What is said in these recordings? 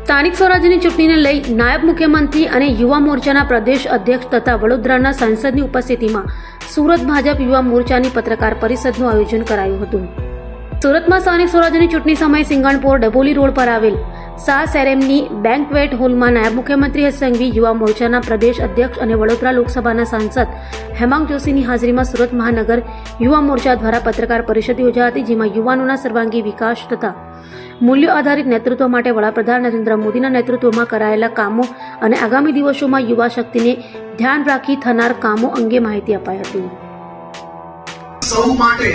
સ્થાનિક સ્વરાજ્યની ચૂંટણીને લઈ નાયબ મુખ્યમંત્રી અને યુવા મોરચાના પ્રદેશ અધ્યક્ષ તથા વડોદરાના સાંસદની ઉપસ્થિતિમાં સુરત ભાજપ યુવા મોરચાની પત્રકાર પરિષદનું આયોજન કરાયું હતું. સુરતમાં સ્થાનિક સ્વરાજ્યની ચૂંટણી સમયે સિંગણપોર ડભોલી રોડ પર આવેલ શાહ સેરેમની બેન્ક્વેટ હોલમાં નાયબ મુખ્યમંત્રી હર્ષ સંઘવી, યુવા મોરચાના પ્રદેશ અધ્યક્ષ અને વડોદરા લોકસભાના સાંસદ હેમાંગ જોશીની હાજરીમાં સુરત મહાનગર યુવા મોરચા દ્વારા પત્રકાર પરિષદ યોજાઈ હતી, જેમાં યુવાનોના સર્વાંગી વિકાસ તથા મૂલ્યો આધારિત નેતૃત્વ માટે વડાપ્રધાન નરેન્દ્ર મોદીના નેતૃત્વમાં કરાયેલા કામો અને આગામી દિવસોમાં યુવા શક્તિને ધ્યાન રાખી થનાર કામો અંગે માહિતી અપાઈ હતી. સૌ માટે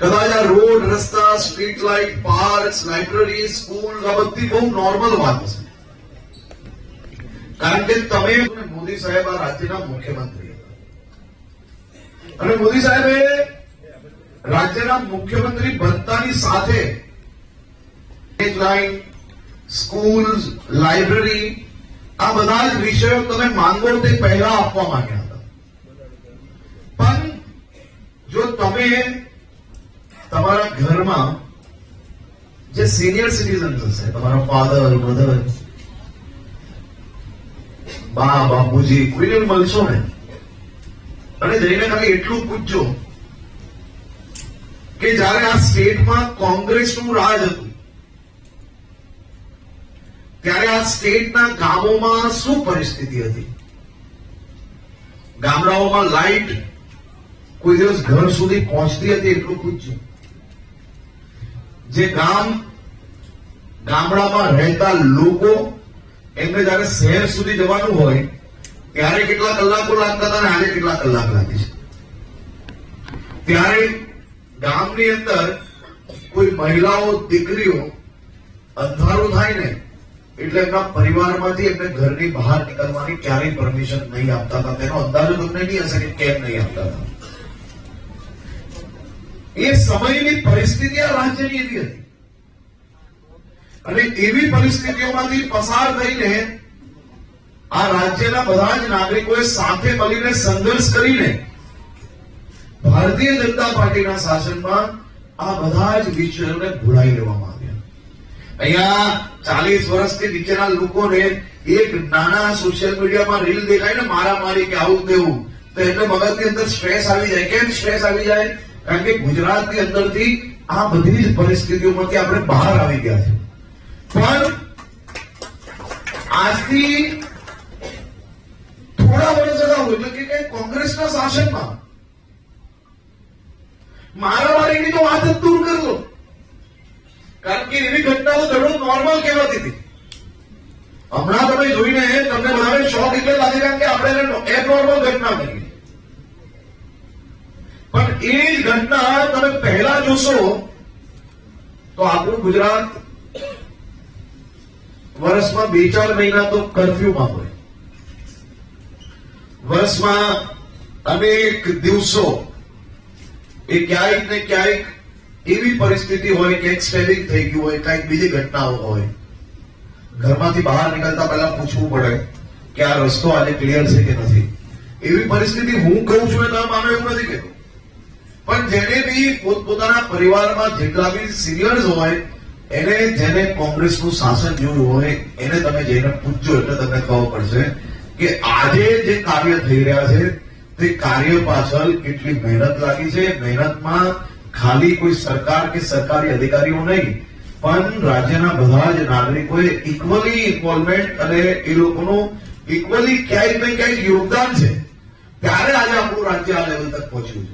કદાચ આ રોડ, રસ્તા, street light, park, library, school આ બધી બહુ નોર્મલ વાત છે, કારણ કે તમે મોદી સાહેબ આ રાજ્યના મુખ્યમંત્રી અને મોદી સાહેબે રાજ્યના મુખ્યમંત્રી બનતાની સાથે લાઇન, સ્કૂલ, લાઇબ્રેરી આ બધા જ વિષયો તમે માંગો તે પહેલા આપવા માંગ્યા હતા. પણ જો તમે તમારા ઘરમાં જે સિનિયર સિટીઝન્સ હશે, તમારા ફાધર, મધર, બા, બાપુજી કોઈને મળશો ને અને જઈને ખાલી એટલું પૂછજો કે જયારે આ સ્ટેટમાં કોંગ્રેસનું રાજ હતું ત્યારે આ સ્ટેટના ગામોમાં શું પરિસ્થિતિ હતી. ગામડાઓમાં લાઇટ કોઈ દિવસ ઘર સુધી પહોંચતી હતી એટલું પૂછજો. જે ગામડામાં રહેતા લોકો એમને જયારે શહેર સુધી જવાનું હોય ત્યારે કેટલા કલાકો લાગતા હતા અને આજે કેટલા કલાક લાગે છે. ત્યારે ગામની અંદર કોઈ મહિલાઓ, દીકરીઓ અંધારું થાય ને એટલે એમના પરિવારમાંથી એમને ઘરની બહાર નીકળવાની ક્યારેય પરમિશન નહીં આપતા હતા. તેનો અંદાજો તમને નહીં હશે કે કેમ નહીં આપતા હતા. એ સમયની પરિસ્થિતિ આ રાજ્યની એવી હતી અને એવી પરિસ્થિતિઓમાંથી પસાર થઈને આ રાજ્યના બધા જ નાગરિકોએ સાથે મળીને સંઘર્ષ કરીને ભારતીય જનતા પાર્ટીના શાસનમાં આ બધા જ વિષયોને ભૂલાઈ લેવામાં આવ્યા. અહીંયા 40 વર્ષથી નીચેના લોકોને એક નાના સોશિયલ મીડિયામાં રીલ દેખાય ને મારામારી કે આવું તેવું તો એમને મગજની અંદર સ્ટ્રેસ આવી જાય. કેમ સ્ટ્રેસ આવી જાય? કારણ કે ગુજરાતની અંદરથી આ બધી જ પરિસ્થિતિઓમાંથી આપણે બહાર આવી ગયા છે. પણ આજથી થોડા વર્ષ અગાઉ એટલે કે કોંગ્રેસના શાસનમાં મારામારીની તો વાત જ દૂર કરી લો, કારણ કે એવી ઘટનાઓ દરરોજ નોર્મલ કહેવાતી હતી. હમણાં તમે જોઈને તમને બધાને શોખ એટલે લાગે કારણ કે આપણે એબનોર્મલ ઘટના બની. પણ એ જ ઘટના તમે પહેલા જોશો તો આપણું ગુજરાત વર્ષમાં 2-4 મહિના તો કર્ફ્યુમાં હોય, વર્ષમાં અનેક દિવસો એ ક્યાંક ને ક્યાંક એવી પરિસ્થિતિ હોય કે સ્પેલિંગ થઈ ગયું હોય, કઈક બીજી ઘટનાઓ હોય. ઘરમાંથી બહાર નીકળતા પહેલા પૂછવું પડે કે આ રસ્તો આજે ક્લિયર છે કે નથી. એવી પરિસ્થિતિ હું કહું છું તમે માનો એવું નથી કહેતો, પણ જેને બી પોતપોતાના પરિવારમાં જેટલા બી સિનિયર્સ હોય એને જેને કોંગ્રેસનું શાસન જોયું હોય એને તમે જઈને પૂછજો એટલે તમને ખબર પડશે કે આજે જે કાર્ય થઈ રહ્યા છે તે કાર્ય પાછળ કેટલી મહેનત લાગી છે. મહેનતમાં ખાલી કોઈ સરકાર કે સરકારી અધિકારીઓ નહીં પણ રાજ્યના બધા જ નાગરિકોએ ઇક્વલી ઇન્વોલ્વમેન્ટ અને એ લોકોનું ઇક્વલી ક્યાંક ને ક્યાંક યોગદાન છે. ત્યારે આજે આપણું રાજ્ય આ લેવલ તક પહોંચ્યું છે.